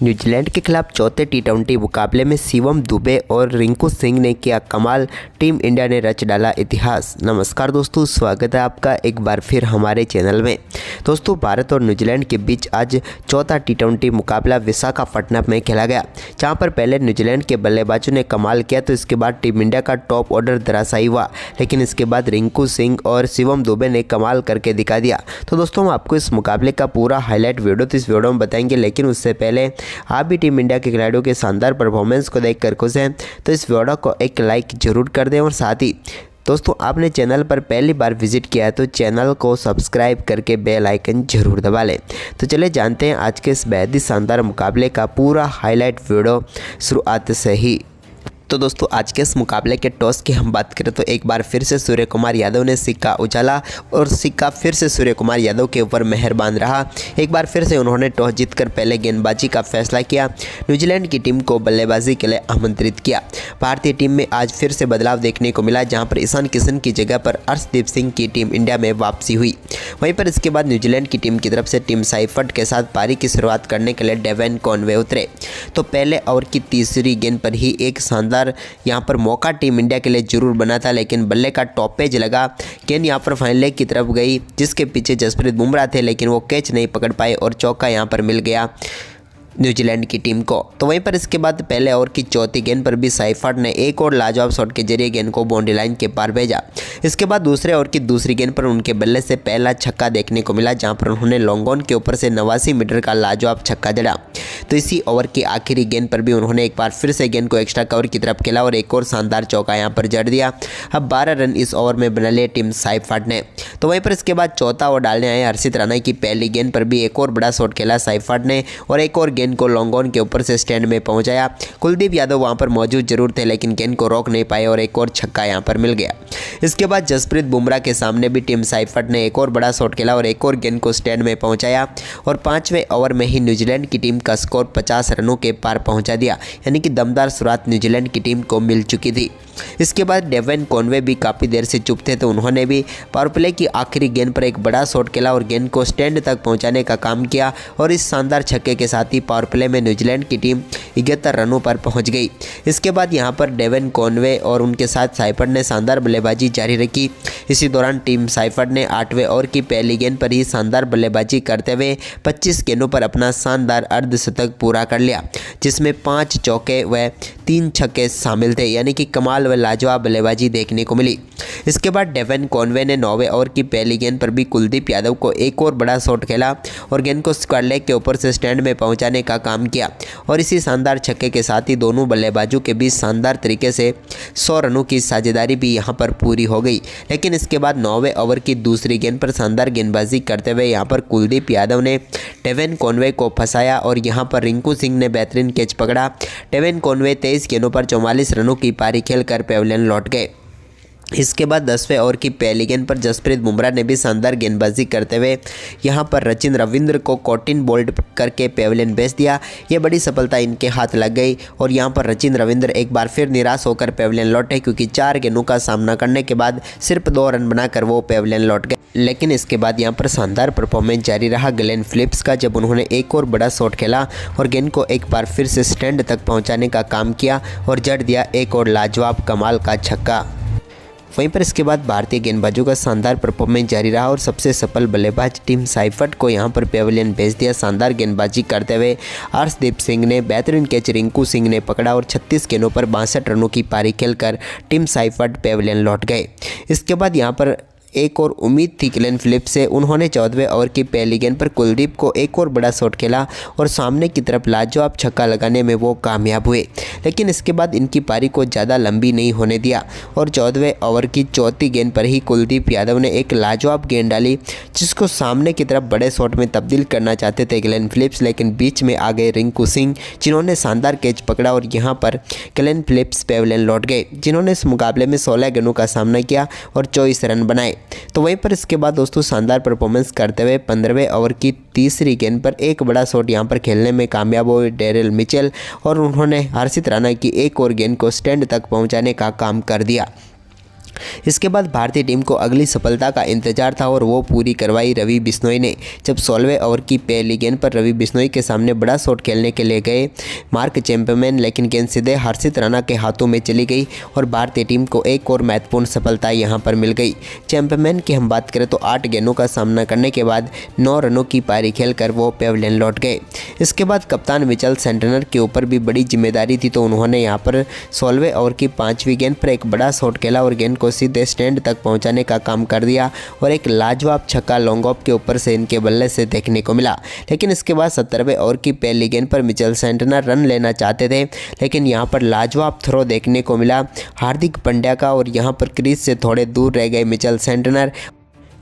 New Zealand के खिलाफ चौथे टी20 मुकाबले में शिवम दुबे और रिंकू सिंह ने किया कमाल। टीम इंडिया ने रच डाला इतिहास। नमस्कार दोस्तों, स्वागत है आपका एक बार फिर हमारे चैनल में। दोस्तों, भारत और न्यूजीलैंड के बीच आज चौथा टी20 मुकाबला विशाखापट्टनम में खेला गया, जहां पर पहले न्यूजीलैंड के बल्लेबाजों ने कमाल किया तो इसके बाद टीम इंडिया का टॉप ऑर्डर धराशायी हुआ, लेकिन इसके बाद रिंकू सिंह और शिवम दुबे ने कमाल करके दिखा दिया। तो दोस्तों, हम आपको इस मुकाबले का पूरा हाईलाइट वीडियो तो इस वीडियो में बताएंगे, लेकिन उससे पहले आप भी टीम इंडिया के खिलाड़ियों के शानदार परफॉर्मेंस को देखकर खुश हैं तो इस वीडियो को एक लाइक जरूर कर दें। और साथ ही दोस्तों, आपने चैनल पर पहली बार विजिट किया है तो चैनल को सब्सक्राइब करके बेल आइकन जरूर दबा लें। तो चलिए जानते हैं आज के इस बेहद ही शानदार मुकाबले का पूरा हाईलाइट वीडियो शुरुआत से ही। तो दोस्तों, आज के इस मुकाबले के टॉस की हम बात करें तो एक बार फिर से सूर्य कुमार यादव ने सिक्का उछाला और सिक्का फिर से सूर्य कुमार यादव के ऊपर मेहरबान रहा। एक बार फिर से उन्होंने टॉस जीतकर पहले गेंदबाजी का फैसला किया, न्यूजीलैंड की टीम को बल्लेबाजी के लिए आमंत्रित किया। भारतीय टीम में आज फिर से बदलाव देखने को मिला, जहां पर ईशान किशन की जगह पर अर्शदीप सिंह की टीम इंडिया में वापसी हुई। वहीं पर इसके बाद न्यूजीलैंड की टीम की तरफ से टिम साइफर्ट के साथ पारी की शुरुआत करने के लिए डेवन कॉनवे उतरे। तो पहले ओवर की तीसरी गेंद पर ही एक शानदार यहां पर मौका टीम इंडिया के लिए जरूर बना था, लेकिन बल्ले का टॉप पेज लगा। गेंद यहां पर फाइनल लेग की तरफ गई, जिसके पीछे जसप्रीत बुमराह थे, लेकिन वो कैच नहीं पकड़ पाए और चौका यहां पर मिल गया न्यूजीलैंड की टीम को। तो वहीं पर इसके बाद पहले ओवर की चौथी गेंद पर भी साइफर्ट ने एक और लाजवाब शॉट के जरिए गेंद को बाउंड्री लाइन के पार भेजा। इसके बाद दूसरे ओवर की दूसरी गेंद पर उनके बल्ले से पहला छक्का देखने को मिला, जहां पर उन्होंने लॉन्ग ऑन के ऊपर से 89 मीटर का लाजवाब छक्का जड़ा। तो इसी ओवर की आखिरी गेंद पर भी उन्होंने एक बार फिर से गेंद को एक्स्ट्रा कवर की तरफ खेला और एक और शानदार चौका यहां पर जड़ दिया। अब 12 रन इस ओवर में बना लिए टिम साइफर्ट ने। तो वहीं पर इसके बाद चौथा ओवर डालने आए हर्षित राणा की पहली गेंद पर भी एक और बड़ा शॉट खेला साइफर्ट ने और एक और गेंद को लॉन्ग ऑन के ऊपर से स्टैंड में पहुंचाया। कुलदीप यादव वहां पर मौजूद जरूर थे, लेकिन गेंद को रोक नहीं पाए और एक और छक्का यहां पर मिल गया। इसके बाद जसप्रीत बुमराह के सामने भी टिम साइफर्ट ने एक और बड़ा शॉट खेला और एक और गेंद को स्टैंड में पहुंचाया और 5वें ओवर में ही न्यूजीलैंड की टीम का स्कोर 50 रनों के पार पहुंचा दिया, यानी कि दमदार शुरुआत न्यूजीलैंड की टीम को मिल चुकी थी। इसके बाद डेवन कॉनवे भी काफ़ी देर से चुप थे, तो उन्होंने भी पावर प्ले की आखिरी गेंद पर एक बड़ा शॉट खेला और गेंद को स्टैंड तक पहुंचाने का काम किया और इस शानदार छक्के के साथ ही पावर प्ले में न्यूजीलैंड की टीम 71 रनों पर पहुंच गई। इसके बाद यहां पर डेवन कॉनवे और उनके साथ साइफर्ट ने शानदार बल्लेबाजी जारी रखी। इसी दौरान टीम साइफर्ट ने 8वें ओवर की पहली गेंद पर ही शानदार बल्लेबाजी करते हुए 25 गेंदों पर अपना शानदार अर्धशतक पूरा कर लिया, जिसमें 5 चौके व 3 छक्के शामिल थे, यानी कि कमाल व लाजवाब बल्लेबाजी देखने को मिली। इसके बाद डेवन कॉनवे ने 9वें ओवर की पहली गेंद पर भी कुलदीप यादव को एक और बड़ा शॉट खेला और गेंद को स्क्वायर लेग के ऊपर से स्टैंड में पहुंचाने का काम किया और इसी शानदार छक्के के साथ ही दोनों बल्लेबाजों के बीच शानदार तरीके से 100 रनों की साझेदारी भी यहां पर पूरी हो गई। लेकिन इसके बाद 9वें ओवर की दूसरी गेंद पर शानदार गेंदबाजी करते हुए यहां पर कुलदीप यादव ने डेवन कॉनवे को फंसाया और यहां पर रिंकू सिंह ने बेहतरीन कैच पकड़ा। डेवन कॉनवे 23 गेंदों पर 44 रनों की पारी खेलकर पेविलियन लौट गए। इसके बाद 10वें ओवर की पहली गेंद पर जसप्रीत बुमराह ने भी शानदार गेंदबाजी करते हुए यहां पर सचिन रविंद्र को कॉटिन बोल्ड करके पेविलियन भेज दिया। यह बड़ी सफलता इनके हाथ लग गई और यहां पर सचिन रविंद्र एक बार फिर निराश होकर पेविलियन लौटे, क्योंकि 4 गेंदों का सामना करने के बाद सिर्फ 2 रन बनाकर वो पेविलियन लौट गए। लेकिन इसके बाद यहां पर शानदार परफॉर्मेंस जारी रहा ग्लेन फिलिप्स का, जब उन्होंने एक और बड़ा शॉट खेला और गेंद को एक बार फिर से स्टैंड तक पहुँचाने का काम किया और जड़ दिया एक और लाजवाब कमाल का छक्का। वहीं पर इसके बाद भारतीय गेंदबाजों का शानदार परफॉर्मेंस जारी रहा और सबसे सफल बल्लेबाज टिम साइफर्ट को यहां पर पेविलियन भेज दिया। शानदार गेंदबाजी करते हुए अर्शदीप सिंह ने बेहतरीन कैच रिंकू सिंह ने पकड़ा और 36 गेंदों पर 62 रनों की पारी खेलकर टिम साइफर्ट पेविलियन लौट गए। इसके बाद यहां पर एक और उम्मीद थी ग्लेन फिलिप्स से, उन्होंने 14वें ओवर की पहली गेंद पर कुलदीप को एक और बड़ा शॉट खेला और सामने की तरफ लाजवाब छक्का लगाने में वो कामयाब हुए। लेकिन इसके बाद इनकी पारी को ज़्यादा लंबी नहीं होने दिया और 14वें ओवर की चौथी गेंद पर ही कुलदीप यादव ने एक लाजवाब गेंद डाली, जिसको सामने की तरफ बड़े शॉट में तब्दील करना चाहते थे ग्लेन फिलिप्स, लेकिन बीच में आ गए रिंकू सिंह, जिन्होंने शानदार कैच पकड़ा और यहाँ पर ग्लेन फिलिप्स पेविलियन लौट गए, जिन्होंने इस मुकाबले में 16 गेंदों का सामना किया और 24 रन बनाए। तो वहीं पर इसके बाद दोस्तों शानदार परफॉर्मेंस करते हुए 15वें ओवर की तीसरी गेंद पर एक बड़ा शॉट यहां पर खेलने में कामयाब हुए डेरिल मिचेल और उन्होंने हर्षित राणा की एक और गेंद को स्टैंड तक पहुंचाने का काम कर दिया। इसके बाद भारतीय टीम को अगली सफलता का इंतजार था और वो पूरी करवाई रवि बिश्नोई ने, जब 16वें ओवर की पहली गेंद पर रवि बिश्नोई के सामने बड़ा शॉट खेलने के लिए गए मार्क चैंपमैन, लेकिन गेंद सीधे हर्षित राणा के हाथों में चली गई और भारतीय टीम को एक और महत्वपूर्ण सफलता यहां पर मिल गई। चैंपमैन की हम बात करें तो 8 गेंदों का सामना करने के बाद 9 रनों की पारी खेलकर वो पेविलियन लौट गए। इसके बाद कप्तान मिचेल सेंटनर के ऊपर भी बड़ी जिम्मेदारी थी, तो उन्होंने यहाँ पर 16वें ओवर की 5वीं गेंद पर एक बड़ा शॉट खेला और गेंद को सीधे स्टैंड तक पहुंचाने का काम कर दिया और एक लाजवाब छक्का लॉन्ग ऑफ के ऊपर से इनके बल्ले से देखने को मिला। लेकिन इसके बाद 17वें ओवर की पहली गेंद पर मिचेल सेंटनर रन लेना चाहते थे, लेकिन यहां पर लाजवाब थ्रो देखने को मिला हार्दिक पांड्या का और यहां पर क्रीज से थोड़े दूर रह गए मिचेल सेंटनर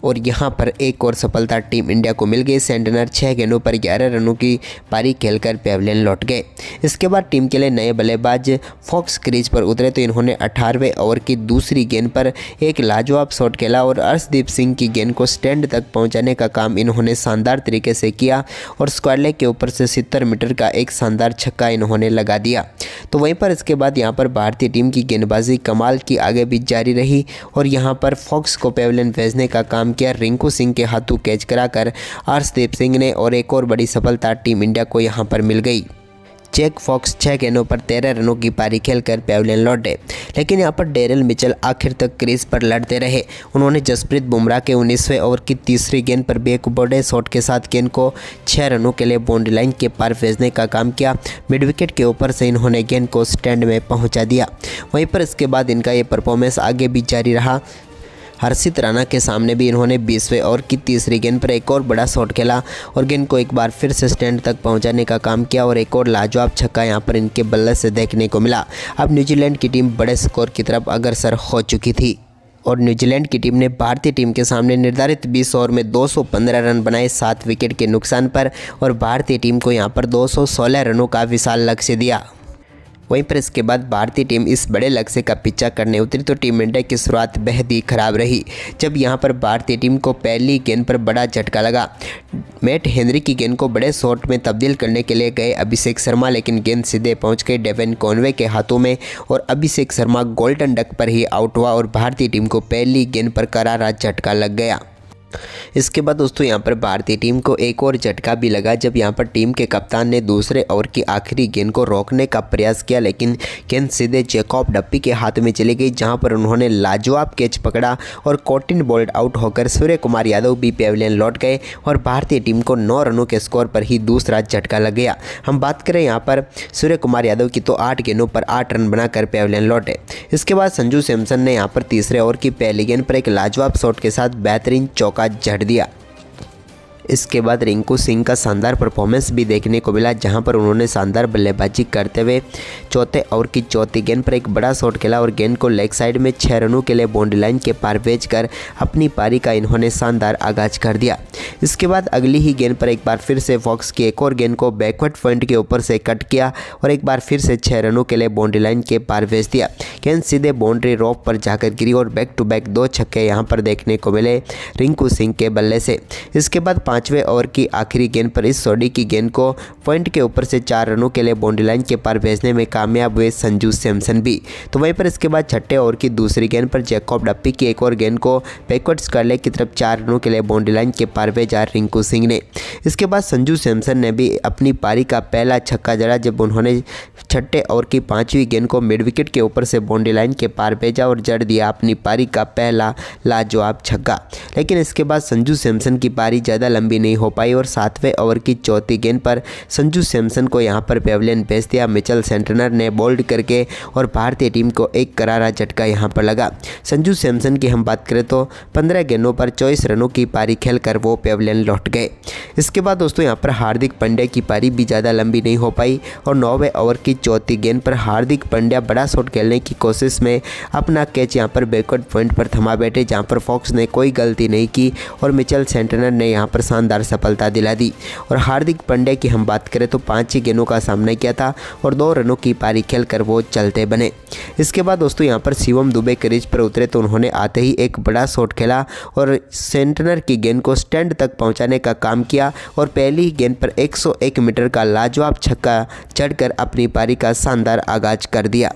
और यहाँ पर एक और सफलता टीम इंडिया को मिल गई। सेंटनर 6 गेंदों पर 11 रनों की पारी खेलकर पेविलियन लौट गए। इसके बाद टीम के लिए नए बल्लेबाज फॉक्स क्रीज पर उतरे, तो इन्होंने 18वें ओवर की दूसरी गेंद पर एक लाजवाब शॉट खेला और अर्शदीप सिंह की गेंद को स्टैंड तक पहुँचाने का काम इन्होंने शानदार तरीके से किया और स्क्वायर लेग के ऊपर से 70 मीटर का एक शानदार छक्का इन्होंने लगा दिया। तो वहीं पर इसके बाद यहाँ पर भारतीय टीम की गेंदबाजी कमाल की आगे भी जारी रही और यहाँ पर फॉक्स को पेविलियन भेजने का काम किया रिंकू सिंह के हाथों कैच कराकर अर्शदीप सिंह ने और एक और बड़ी सफलता टीम इंडिया को यहां पर मिल गई। जैक फॉक्स 6 गेंदों पर 13 रनों की पारी खेलकर पेविलियन लौटे, लेकिन यहां पर डेरिल मिचेल आखिर तक क्रीज पर लड़ते रहे। उन्होंने जसप्रीत बुमराह के 19वें ओवर की तीसरी गेंद पर बैकबॉर्ड शॉट के साथ गेंद को 6 रनों के लिए बाउंड्री लाइन के पार भेजने का काम किया। मिड विकेट के ऊपर से इन्होंने गेंद को स्टैंड में पहुंचा दिया। वहीं पर इसके बाद इनका ये परफॉर्मेंस आगे भी जारी रहा। हर्षित राणा के सामने भी इन्होंने 20वें ओवर की तीसरी गेंद पर एक और बड़ा शॉट खेला और गेंद को एक बार फिर से स्टैंड तक पहुंचाने का काम किया और एक और लाजवाब छक्का यहां पर इनके बल्ले से देखने को मिला। अब न्यूजीलैंड की टीम बड़े स्कोर की तरफ अग्रसर हो चुकी थी और न्यूजीलैंड की टीम ने भारतीय टीम के सामने निर्धारित 20 ओवर में 215 रन बनाए 7 विकेट के नुकसान पर और भारतीय टीम को यहां पर 216 रनों का विशाल लक्ष्य दिया। वहीं पर इसके बाद भारतीय टीम इस बड़े लक्ष्य का पीछा करने उतरी, तो टीम इंडिया की शुरुआत बेहद ही खराब रही, जब यहां पर भारतीय टीम को पहली गेंद पर बड़ा झटका लगा। मैट हेनरी की गेंद को बड़े शॉट में तब्दील करने के लिए गए अभिषेक शर्मा, लेकिन गेंद सीधे पहुंच गई डेवन कॉनवे के हाथों में और अभिषेक शर्मा गोल्डन डक पर ही आउट हुआ और भारतीय टीम को पहली गेंद पर करारा झटका लग गया। इसके बाद दोस्तों यहाँ पर भारतीय टीम को एक और झटका भी लगा, जब यहाँ पर टीम के कप्तान ने दूसरे ओवर की आखिरी गेंद को रोकने का प्रयास किया, लेकिन गेंद सीधे जैकब डप्पी के हाथ में चली गई, जहां पर उन्होंने लाजवाब कैच पकड़ा और कॉटिन बोल्ड आउट होकर सूर्य कुमार यादव भी पेविलियन लौट गए और भारतीय टीम को 9 रनों के स्कोर पर ही दूसरा झटका लग गया। हम बात करें यहाँ पर सूर्य कुमार यादव की, तो 8 गेंदों पर 8 रन बनाकर पेविलियन लौटे। इसके बाद संजू सैमसन ने यहाँ पर तीसरे ओवर की पहली गेंद पर एक लाजवाब शॉट के साथ बेहतरीन चौका जड़ दिया। इसके बाद रिंकू सिंह का शानदार परफॉर्मेंस भी देखने को मिला, जहां पर उन्होंने शानदार बल्लेबाजी करते हुए चौथे ओवर की चौथी गेंद पर एक बड़ा शॉट खेला और गेंद को लेग साइड में 6 रनों के लिए बाउंड्री लाइन के पार भेजकर अपनी पारी का इन्होंने शानदार आगाज कर दिया। इसके बाद अगली ही गेंद पर एक बार फिर से फॉक्स की एक और गेंद को बैकवर्ड पॉइंट के ऊपर से कट किया और एक बार फिर से 6 रनों के लिए बाउंड्री लाइन के पार भेज दिया। गेंद सीधे बाउंड्री रोप पर जाकर गिरी और बैक टू बैक 2 छक्के यहां पर देखने को मिले रिंकू सिंह के बल्ले से। इसके बाद 5वें ओवर की आखिरी गेंद पर इस सोडी की गेंद को पॉइंट के ऊपर से 4 रनों के लिए बाउंड्री लाइन के पार भेजने में कामयाब हुए संजू सैमसन भी। तो वहीं पर इसके बाद 6ठे ओवर की दूसरी गेंद पर जैकब डप्पी की एक और गेंद को बैकवर्ड स्क्वायर लेग की तरफ 4 रनों के लिए बाउंड्री लाइन के पार भेजा रिंकू सिंह ने। इसके बाद संजू सैमसन ने भी अपनी पारी का पहला छक्का जड़ा, जब उन्होंने 6ठे ओवर की 5वीं गेंद को मिड विकेट के ऊपर से बाउंड्री लाइन के पार भेजा और जड़ दिया अपनी पारी का पहला लाजवाब छक्का। लेकिन इसके बाद संजू सैमसन की पारी ज़्यादा लंबी नहीं हो पाई और 7वें ओवर की चौथी गेंद पर संजू सैमसन को यहां पर पेविलियन भेज दिया मिचेल सेंटनर ने बोल्ड करके और भारतीय टीम को एक करारा झटका यहां पर लगा। संजू सैमसन की हम बात करें तो 15 गेंदों पर 24 रनों की पारी खेलकर वो पेविलियन लौट गए। इसके बाद दोस्तों यहां पर हार्दिक पांड्या की पारी भी ज़्यादा लंबी नहीं हो पाई और 9वें ओवर की चौथी गेंद पर हार्दिक पांड्या बड़ा शॉट खेलने की कोशिश में अपना कैच यहां पर बैकवर्ड पॉइंट पर थमा बैठे, जहां पर फॉक्स ने कोई गलती नहीं की और मिचेल सेंटनर ने यहां पर शानदार सफलता दिला दी। और हार्दिक पांड्या की हम बात करें तो 5 ही गेंदों का सामना किया था और 2 रनों की पारी खेलकर वो चलते बने। इसके बाद दोस्तों यहां पर शिवम दुबे क्रीज पर उतरे तो उन्होंने आते ही एक बड़ा शॉट खेला और सेंटनर की गेंद को स्टैंड तक पहुंचाने का काम किया और पहली गेंद पर 101 मीटर का लाजवाब छक्का जड़कर अपनी पारी का शानदार आगाज कर दिया।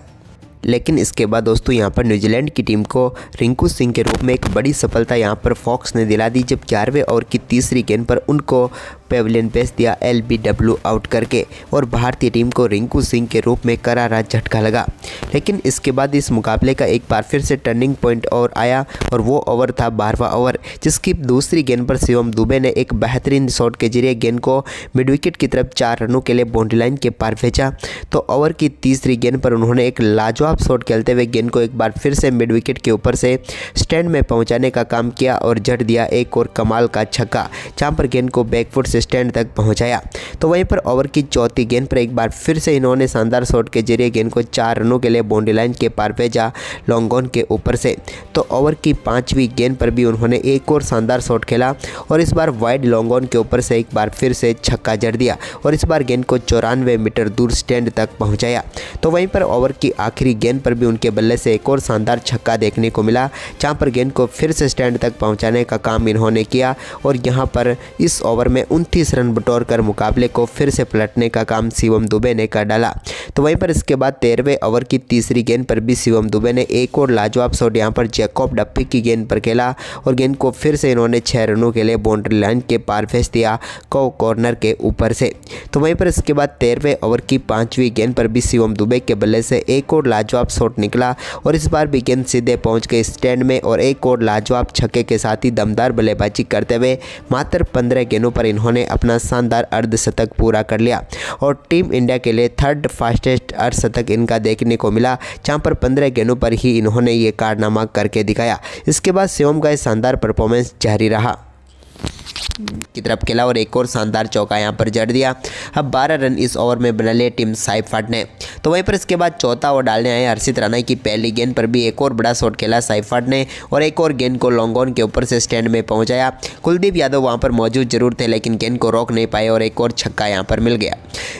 लेकिन इसके बाद दोस्तों यहाँ पर न्यूजीलैंड की टीम को रिंकू सिंह के रूप में एक बड़ी सफलता यहाँ पर फॉक्स ने दिला दी, जब 11वें ओवर की तीसरी गेंद पर उनको पेविलियन भेज दिया LBW आउट करके और भारतीय टीम को रिंकू सिंह के रूप में करारा झटका लगा। लेकिन इसके बाद इस मुकाबले का एक बार फिर से टर्निंग पॉइंट और आया और वो ओवर था 12वां ओवर, जिसकी दूसरी गेंद पर शिवम दुबे ने एक बेहतरीन शॉट के जरिए गेंद को मिड विकेट की तरफ 4 रनों के लिए बाउंड्री लाइन के पार भेजा। तो ओवर की तीसरी गेंद पर उन्होंने एक लाजवाब शॉट खेलते हुए गेंद को एक बार फिर से मिड विकेट के ऊपर से स्टैंड में पहुंचाने का काम किया और जड़ दिया एक और कमाल का छक्का, जहां पर गेंद को बैकफुट से स्टैंड तक पहुंचाया। तो वहीं पर ओवर की चौथी गेंद पर एक बार फिर से इन्होंने शानदार शॉट के जरिए गेंद को 4 रनों के लिए बाउंड्री लाइन के पार भेजा लॉन्ग ऑन के ऊपर से। तो ओवर की 5वीं गेंद पर भी उन्होंने एक और शानदार शॉट खेला और इस बार वाइड लॉन्ग ऑन के ऊपर से एक बार फिर से छक्का जड़ दिया और इस बार गेंद को 94 मीटर दूर स्टैंड तक पहुंचाया। तो वहीं पर ओवर की आखिरी गेंद पर भी उनके बल्ले से एक और शानदार छक्का देखने को मिला, जहां पर गेंद को फिर से स्टैंड तक पहुंचाने का काम इन्होंने किया और यहां पर इस ओवर में 29 रन बटोर कर मुकाबले को फिर से पलटने का काम शिवम दुबे ने कर डाला। तो वहीं पर इसके बाद 13वें ओवर की तीसरी गेंद पर भी शिवम दुबे ने एक और लाजवाब शॉट यहां पर जैकब डप्पी की गेंद पर खेला और गेंद को फिर से इन्होंने 6 रनों के लिए बाउंड्री लाइन के पार भेज दिया कॉर्नर के ऊपर से। तो वहीं पर इसके बाद 13वें ओवर की 5वीं गेंद पर भी शिवम दुबे के बल्ले से एक और लाजवाब शॉट निकला और इस बार भी गेंद सीधे पहुंच गई स्टैंड में और एक और लाजवाब छक्के के साथ ही दमदार बल्लेबाजी करते हुए मात्र 15 गेंदों पर इन्होंने अपना शानदार अर्धशतक पूरा कर लिया और टीम इंडिया के लिए 3rd फास्टेस्ट अर्धशतक इनका देखने को मिला, जहां पर 15 गेंदों पर ही इन्होंने ये कारनामा करके दिखाया। इसके बाद शिवम का शानदार परफॉर्मेंस जारी रहा की तरफ खेला और एक और शानदार चौका यहां पर जड़ दिया। अब 12 रन इस ओवर में बना लिए टीम साइफर्ट ने। तो वहीं पर इसके बाद चौथा ओवर डालने आए हर्षित राणा की पहली गेंद पर भी एक और बड़ा शॉट खेला साइफर्ट ने और एक और गेंद को लॉन्ग ऑन के ऊपर से स्टैंड में पहुंचाया। कुलदीप यादव वहां पर मौजूद जरूर थे लेकिन गेंद को रोक नहीं पाए और एक और छक्का यहां पर मिल गया।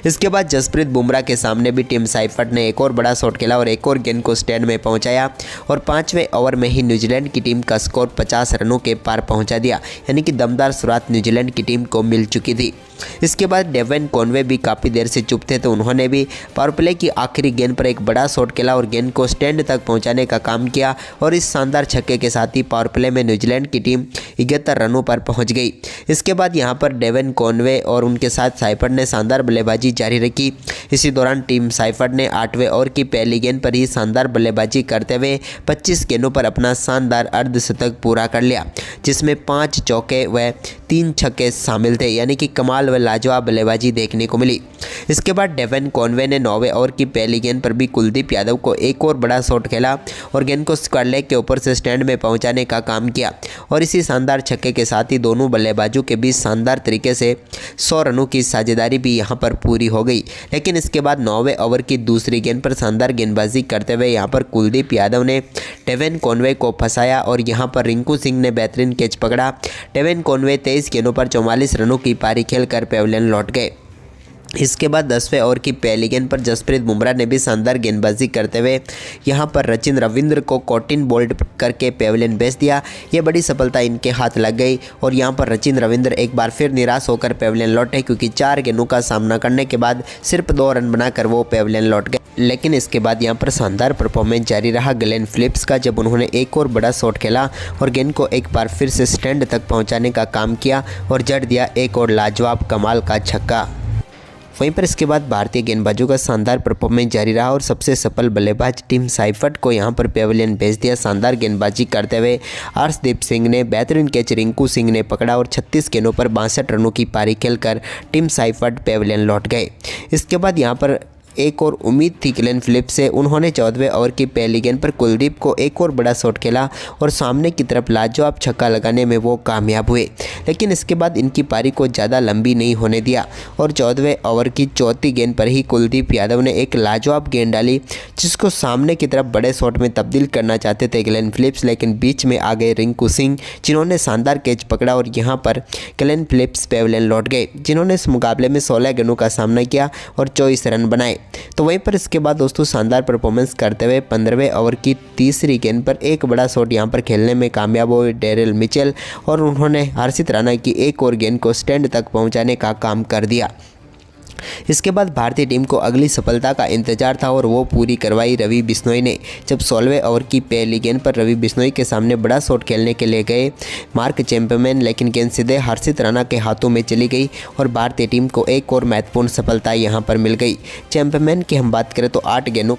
इसके बाद जसप्रीत बुमराह के सामने भी टीम साइफर्ट ने एक और बड़ा शॉट खेला और एक और गेंद को स्टैंड में पहुंचाया और 5वें ओवर में ही न्यूजीलैंड की टीम का स्कोर 50 रनों के पार पहुंचा दिया, यानी कि दमदार शुरुआत न्यूजीलैंड की टीम को मिल चुकी थी। इसके बाद डेवन कॉनवे भी काफ़ी देर से चुप थे, तो उन्होंने भी पावर प्ले की आखिरी गेंद पर एक बड़ा शॉट खेला और गेंद को स्टैंड तक पहुंचाने का काम किया और इस शानदार छक्के के साथ ही पावर प्ले में न्यूजीलैंड की टीम 71 रनों पर पहुंच गई। इसके बाद यहां पर डेवन कॉनवे और उनके साथ साइफर्ट ने शानदार बल्लेबाजी जारी रखी। इसी दौरान टीम साइफर्ट ने 8वें ओवर की पहली गेंद पर ही शानदार बल्लेबाजी करते हुए 25 गेंदों पर अपना शानदार अर्धशतक पूरा कर लिया, जिसमें 5 चौके व 3 छक्के शामिल थे, यानी कि कमाल व लाजवाब बल्लेबाजी देखने को मिली। इसके बाद डेवन कॉनवे ने 9वें ओवर की पहली गेंद पर भी कुलदीप यादव को एक और बड़ा शॉट खेला और गेंद को स्क्वायर लेग के ऊपर से स्टैंड में पहुंचाने का काम किया और इसी शानदार छक्के के साथ ही दोनों बल्लेबाजों के बीच शानदार तरीके से 100 रनों की साझेदारी भी यहां पर पूरी हो गई। लेकिन इसके बाद 9वें ओवर की दूसरी गेंद पर शानदार गेंदबाजी करते हुए यहां पर कुलदीप यादव ने डेवन कॉनवे को फंसाया और यहां पर रिंकू सिंह ने बेहतरीन कैच पकड़ा। डेवन कॉनवे 23 गेंदों पर 44 रनों की पारी खेलकर पेविलियन लौट गए। इसके बाद 10वें ओवर की पहली गेंद पर जसप्रीत बुमराह ने भी शानदार गेंदबाजी करते हुए यहां पर सचिन रविंद्र को कॉटिन बोल्ड करके पेविलियन भेज दिया। यह बड़ी सफलता इनके हाथ लग गई और यहां पर सचिन रविंद्र एक बार फिर निराश होकर पेविलियन लौटे, क्योंकि 4 गेंदों का सामना करने के बाद सिर्फ 2 रन बनाकर वो पेविलियन लौट गए। लेकिन इसके बाद यहां पर शानदार परफॉर्मेंस जारी रहा ग्लेन फिलिप्स का, जब उन्होंने एक और बड़ा शॉट खेला और गेंद को एक बार फिर से स्टैंड तक पहुँचाने का काम किया और जड़ दिया एक और लाजवाब कमाल का छक्का। वहीं पर इसके बाद भारतीय गेंदबाजों का शानदार परफॉर्मेंस जारी रहा और सबसे सफल बल्लेबाज टीम साइफर्ट को यहां पर पेविलियन भेज दिया। शानदार गेंदबाजी करते हुए अर्शदीप सिंह ने बेहतरीन कैच रिंकू सिंह ने पकड़ा और 36 गेंदों पर 62 रनों की पारी खेलकर टीम साइफर्ट पेविलियन लौट गए। इसके बाद यहां पर एक और उम्मीद थी ग्लेन फिलिप्स से, उन्होंने 14वें ओवर की पहली गेंद पर कुलदीप को एक और बड़ा शॉट खेला और सामने की तरफ लाजवाब छक्का लगाने में वो कामयाब हुए। लेकिन इसके बाद इनकी पारी को ज़्यादा लंबी नहीं होने दिया और 14वें ओवर की चौथी गेंद पर ही कुलदीप यादव ने एक लाजवाब गेंद डाली, जिसको सामने की तरफ बड़े शॉट में तब्दील करना चाहते थे ग्लेन फिलिप्स, लेकिन बीच में आ गए रिंकू सिंह, जिन्होंने शानदार कैच पकड़ा और यहाँ पर ग्लेन फिलिप्स पेविलियन लौट गए, जिन्होंने इस मुकाबले में 16 गेंदों का सामना किया और 24 रन बनाए। तो वहीं पर इसके बाद दोस्तों शानदार परफॉर्मेंस करते हुए 15वें ओवर की तीसरी गेंद पर एक बड़ा शॉट यहां पर खेलने में कामयाब हुए डेरिल मिचेल और उन्होंने हर्षित राणा की एक और गेंद को स्टैंड तक पहुंचाने का काम कर दिया। इसके बाद भारतीय टीम को अगली सफलता का इंतजार था और वो पूरी करवाई रवि बिश्नोई ने, जब 16वें ओवर की पहली गेंद पर रवि बिश्नोई के सामने बड़ा शॉट खेलने के लिए गए मार्क चैंपमैन, लेकिन गेंद सीधे हर्षित राणा के हाथों में चली गई और भारतीय टीम को एक और महत्वपूर्ण सफलता यहां पर मिल गई। चैंपमैन की हम बात करें तो 8 गेंदों